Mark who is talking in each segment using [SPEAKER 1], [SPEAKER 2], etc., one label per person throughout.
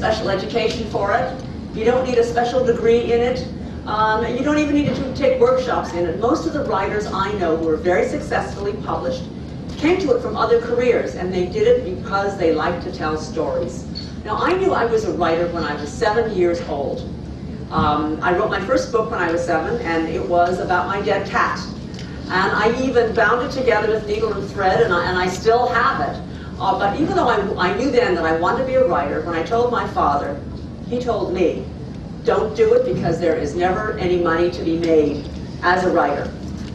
[SPEAKER 1] special education for it. You don't need a special degree in it. You don't even need to take workshops in it. Most of the writers I know who are very successfully published came to it from other careers, and they did it because they like to tell stories. Now, I knew I was a writer when I was 7 years old. I wrote my first book when I was 7, and it was about my dead cat. And I even bound it together with needle and thread, and I still have it. But even though I knew then that I wanted to be a writer, when I told my father, he told me, don't do it because there is never any money to be made as a writer.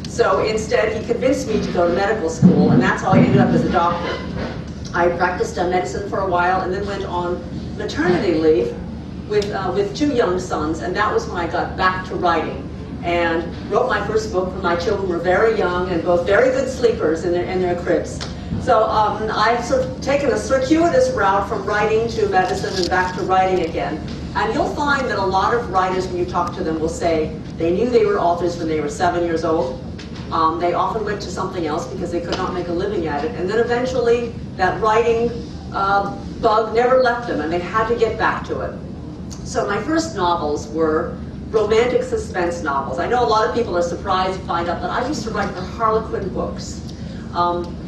[SPEAKER 1] So instead, he convinced me to go to medical school, and that's how I ended up as a doctor. I practiced medicine for a while and then went on maternity leave with 2 young sons, and that was when I got back to writing and wrote my first book when my children were very young and both very good sleepers in their cribs. So I've sort of taken a circuitous route from writing to medicine and back to writing again. And you'll find that a lot of writers, when you talk to them, will say they knew they were authors when they were 7 years old. They often went to something else because they could not make a living at it. And then eventually that writing bug never left them, and they had to get back to it. So my first novels were romantic suspense novels. I know a lot of people are surprised to find out that I used to write for Harlequin books.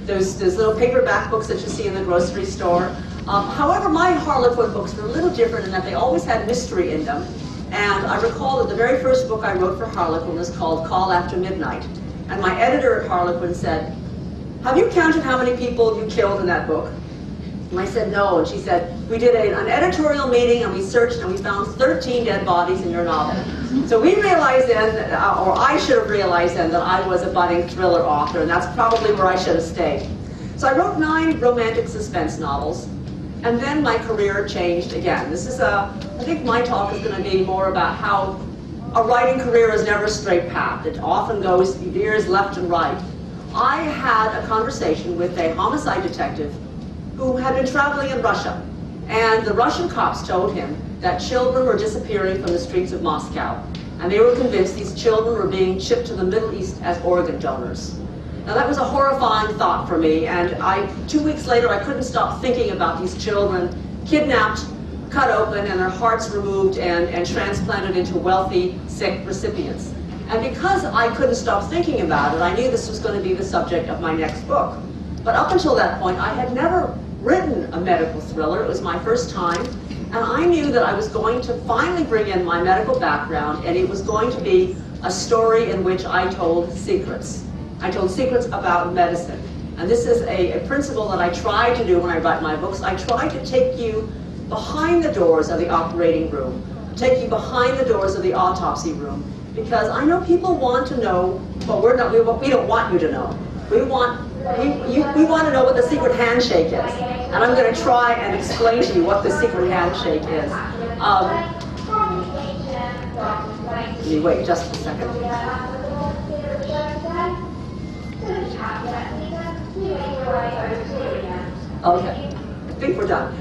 [SPEAKER 1] There's little paperback books that you see in the grocery store. However, my Harlequin books were a little different in that they always had mystery in them. And I recall that the very first book I wrote for Harlequin was called Call After Midnight. And my editor at Harlequin said, have you counted how many people you killed in that book? And I said, no. And she said, we did an editorial meeting and we searched and we found 13 dead bodies in your novel. So we realized then, or I should have realized then, that I was a budding thriller author, and that's probably where I should have stayed. So I wrote 9 romantic suspense novels, and then my career changed again. This is I think my talk is going to be more about how a writing career is never a straight path. It often goes veers left and right. I had a conversation with a homicide detective who had been traveling in Russia, and the Russian cops told him that children were disappearing from the streets of Moscow, and they were convinced these children were being shipped to the Middle East as organ donors. Now that was a horrifying thought for me, and 2 weeks later I couldn't stop thinking about these children kidnapped, cut open, and their hearts removed and transplanted into wealthy, sick recipients. And because I couldn't stop thinking about it, I knew this was going to be the subject of my next book. But up until that point, I had never written a medical thriller. It was my first time. And I knew that I was going to finally bring in my medical background, and it was going to be a story in which I told secrets. I told secrets about medicine. And this is a principle that I try to do when I write my books. I try to take you behind the doors of the operating room, take you behind the doors of the autopsy room, because I know people want to know, but we don't want you to know. We want to know what the secret handshake is. And I'm going to try and explain to you what the secret handshake is. Let me wait just a second. Okay, I think we're done.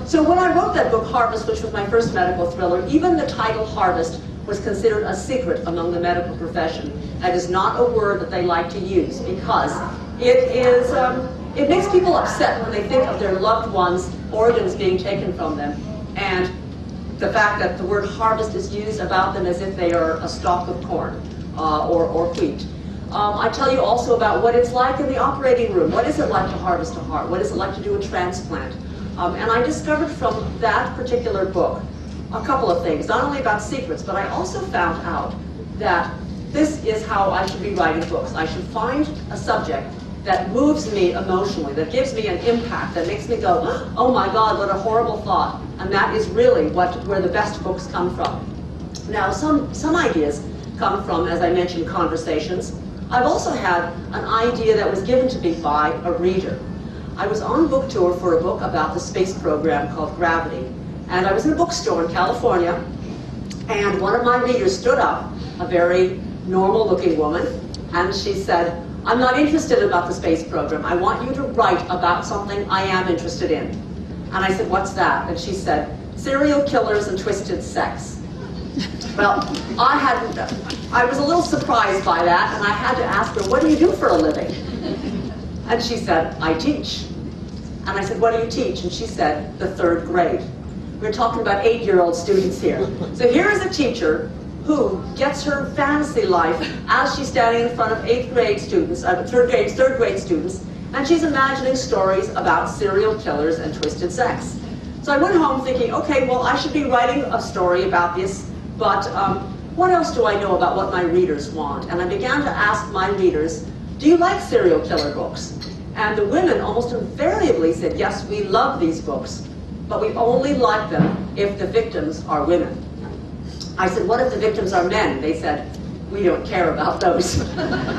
[SPEAKER 1] So when I wrote that book, Harvest, which was my first medical thriller, even the title Harvest was considered a secret among the medical profession. That is not a word that they like to use because it makes people upset when they think of their loved ones' organs being taken from them, and the fact that the word harvest is used about them as if they are a stalk of corn or wheat. I tell you also about what it's like in the operating room. What is it like to harvest a heart? What is it like to do a transplant? And I discovered from that particular book a couple of things, not only about secrets, but I also found out that this is how I should be writing books. I should find a subject that moves me emotionally, that gives me an impact, that makes me go, oh my God, what a horrible thought. And that is really where the best books come from. Now, some ideas come from, as I mentioned, conversations. I've also had an idea that was given to me by a reader. I was on book tour for a book about the space program called Gravity. And I was in a bookstore in California, and one of my readers stood up, a very normal-looking woman, and she said, I'm not interested about the space program. I want you to write about something I am interested in. And I said, what's that? And she said, serial killers and twisted sex. Well, I was a little surprised by that, and I had to ask her, what do you do for a living? And she said, I teach. And I said, what do you teach? And she said, the 3rd grade. We're talking about 8-year-old students here. So here is a teacher who gets her fantasy life as she's standing in front of 8th grade students, third grade students, and she's imagining stories about serial killers and twisted sex. So I went home thinking, okay, well, I should be writing a story about this, but what else do I know about what my readers want? And I began to ask my readers, do you like serial killer books? And the women almost invariably said, yes, we love these books, but we only like them if the victims are women. I said, what if the victims are men? They said, we don't care about those.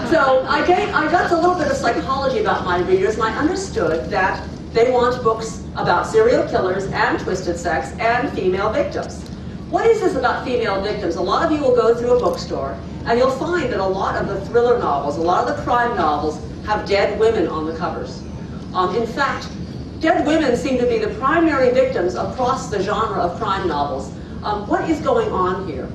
[SPEAKER 1] So I got a little bit of psychology about my readers, and I understood that they want books about serial killers and twisted sex and female victims. What is this about female victims? A lot of you will go through a bookstore, and you'll find that a lot of the thriller novels, a lot of the crime novels, have dead women on the covers. In fact, dead women seem to be the primary victims across the genre of crime novels. What is going on here?